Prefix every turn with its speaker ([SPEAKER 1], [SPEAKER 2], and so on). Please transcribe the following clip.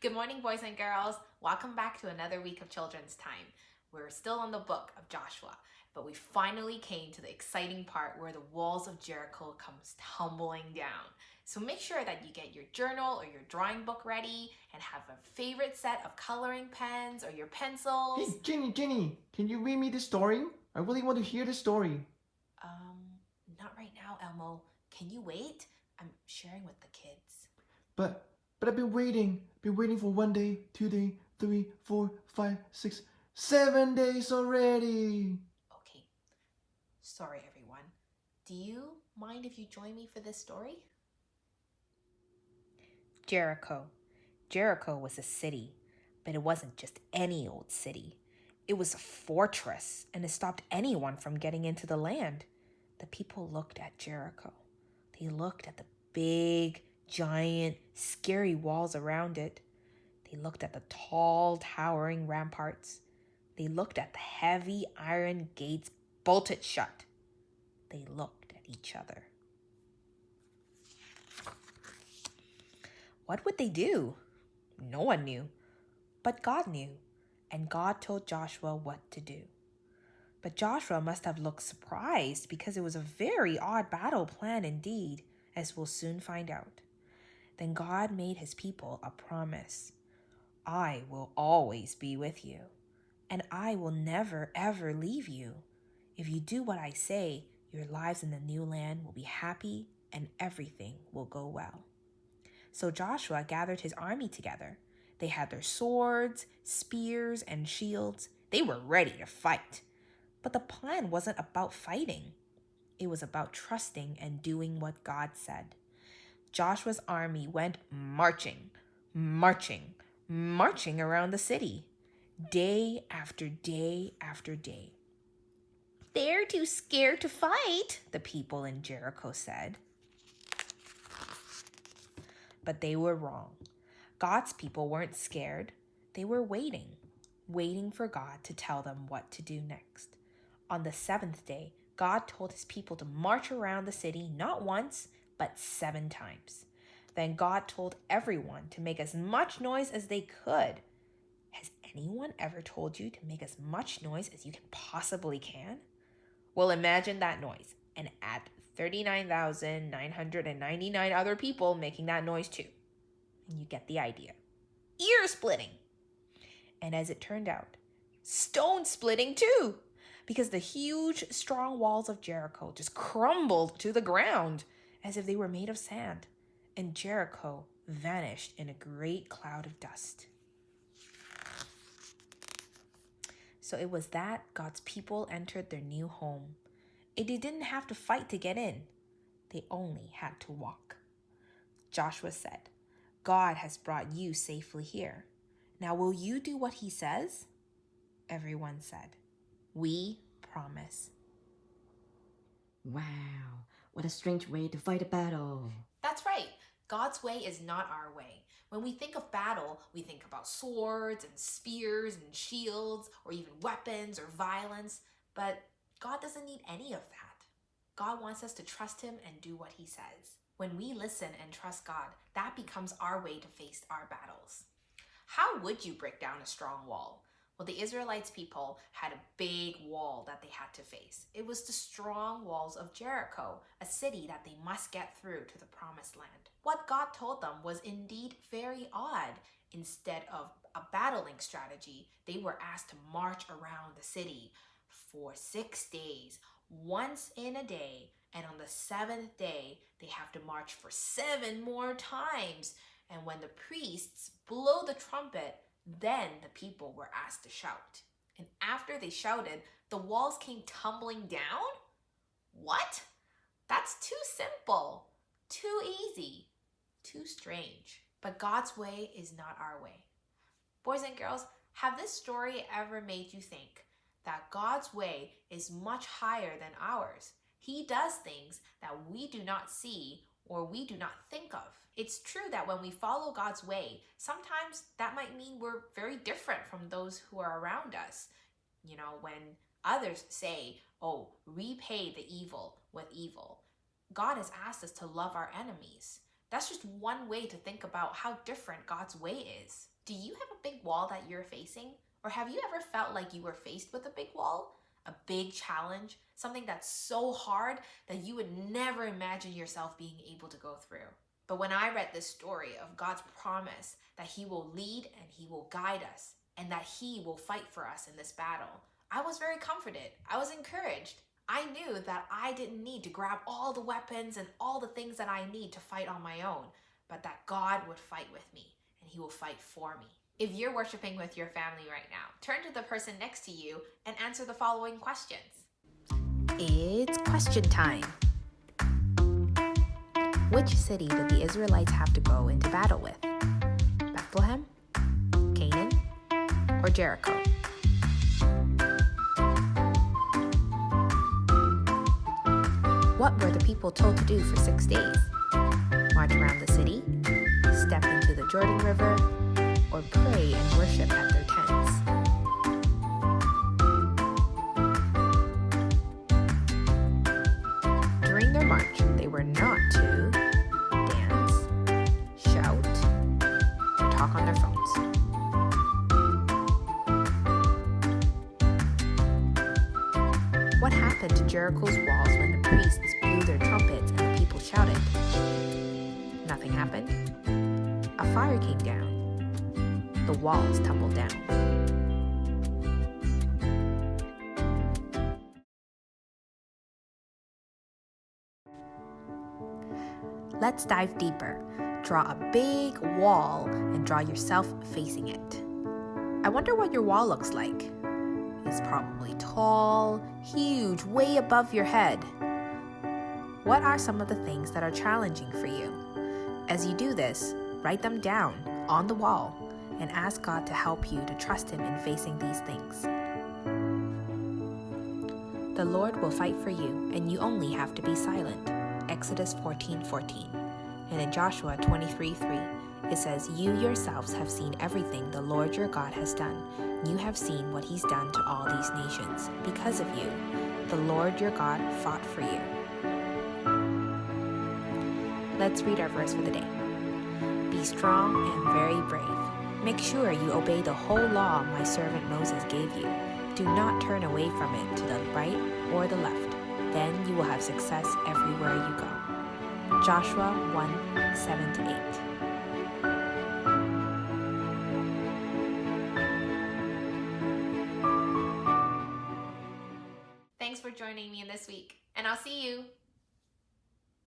[SPEAKER 1] Good morning, boys and girls. Welcome back to another week of Children's Time. We're still on the book of Joshua, but we finally came to the exciting part where the walls of Jericho comes tumbling down. So make sure that you get your journal or your drawing book ready and have a favorite set of coloring pens or your pencils.
[SPEAKER 2] Hey, Jenny, can you read me the story? I really want to hear the story.
[SPEAKER 1] Not right now, Elmo. Can you wait? I'm sharing with the kids.
[SPEAKER 2] But I've been waiting for 1 day, 2 day, 3, 4, 5, 6, 7 days already.
[SPEAKER 1] Okay. Sorry, everyone. Do you mind if you join me for this story? Jericho. Jericho was a city, but it wasn't just any old city. It was a fortress, and it stopped anyone from getting into the land. The people looked at Jericho. They looked at the big, giant, scary walls around it. They looked at the tall, towering ramparts. They looked at the heavy iron gates bolted shut. They looked at each other. What would they do? No one knew. But God knew, and God told Joshua what to do. But Joshua must have looked surprised because it was a very odd battle plan indeed, as we'll soon find out. Then God made his people a promise. I will always be with you, and I will never ever leave you. If you do what I say, your lives in the new land will be happy and everything will go well. So Joshua gathered his army together. They had their swords, spears, and shields. They were ready to fight. But the plan wasn't about fighting. It was about trusting and doing what God said. Joshua's army went marching around the city, day after day after day. They're too scared to fight, the people in Jericho said. But they were wrong. God's people weren't scared. They were waiting for God to tell them what to do next. On the seventh day, God told his people to march around the city not once, but 7 times. Then God told everyone to make as much noise as they could. Has anyone ever told you to make as much noise as you can possibly can? Well, imagine that noise and add 39,999 other people making that noise too. And you get the idea. Ear splitting. And as it turned out, stone splitting too, because the huge, strong walls of Jericho just crumbled to the ground as if they were made of sand, and Jericho vanished in a great cloud of dust. So it was that God's people entered their new home. They didn't have to fight to get in. They only had to walk. Joshua said, God has brought you safely here. Now will you do what he says? Everyone said, we promise.
[SPEAKER 3] Wow, what a strange way to fight a battle.
[SPEAKER 1] That's right. God's way is not our way. When we think of battle, we think about swords and spears and shields or even weapons or violence, but God doesn't need any of that. God wants us to trust him and do what he says. When we listen and trust God, that becomes our way to face our battles. How would you break down a strong wall? Well, the Israelites people had a big wall that they had to face. It was the strong walls of Jericho, a city that they must get through to the promised land. What God told them was indeed very odd. Instead of a battling strategy, they were asked to march around the city for 6 days, once in a day, and on the 7th day, they have to march for 7 more times. And when the priests blow the trumpet, then the people were asked to shout. And after they shouted, the walls came tumbling down? What? That's too simple, too easy, too strange. But God's way is not our way. Boys and girls, have this story ever made you think that God's way is much higher than ours? He does things that we do not see or we do not think of. It's true that when we follow God's way, sometimes that might mean we're very different from those who are around us. You know, when others say, oh, repay the evil with evil, God has asked us to love our enemies. That's just one way to think about how different God's way is. Do you have a big wall that you're facing? Or have you ever felt like you were faced with a big wall? A big challenge? Something that's so hard that you would never imagine yourself being able to go through. But when I read this story of God's promise that He will lead and He will guide us, and that He will fight for us in this battle, I was very comforted. I was encouraged. I knew that I didn't need to grab all the weapons and all the things that I need to fight on my own, but that God would fight with me and He will fight for me. If you're worshiping with your family right now, turn to the person next to you and answer the following questions. It's question time. Which city did the Israelites have to go into battle with? Bethlehem, Canaan, or Jericho? What were the people told to do for 6 days? March around the city, step into the Jordan River, or pray and worship at their tents? During their march, they were not to dance, shout, or talk on their phones. What happened to Jericho's walls when the priests blew their trumpets and the people shouted? Nothing happened. A fire came down. The walls tumbled down. Let's dive deeper. Draw a big wall and draw yourself facing it. I wonder what your wall looks like. It's probably tall, huge, way above your head. What are some of the things that are challenging for you? As you do this, write them down on the wall and ask God to help you to trust Him in facing these things. The Lord will fight for you, and you only have to be silent. Exodus 14:14. And in Joshua 23:3, it says, "You yourselves have seen everything the Lord your God has done. You have seen what He's done to all these nations. Because of you, the Lord your God fought for you." Let's read our verse for the day. Be strong and very brave. Make sure you obey the whole law my servant Moses gave you. Do not turn away from it to the right or the left. Then you will have success everywhere you go. Joshua 1:7-8. Thanks for joining me this week, and I'll see you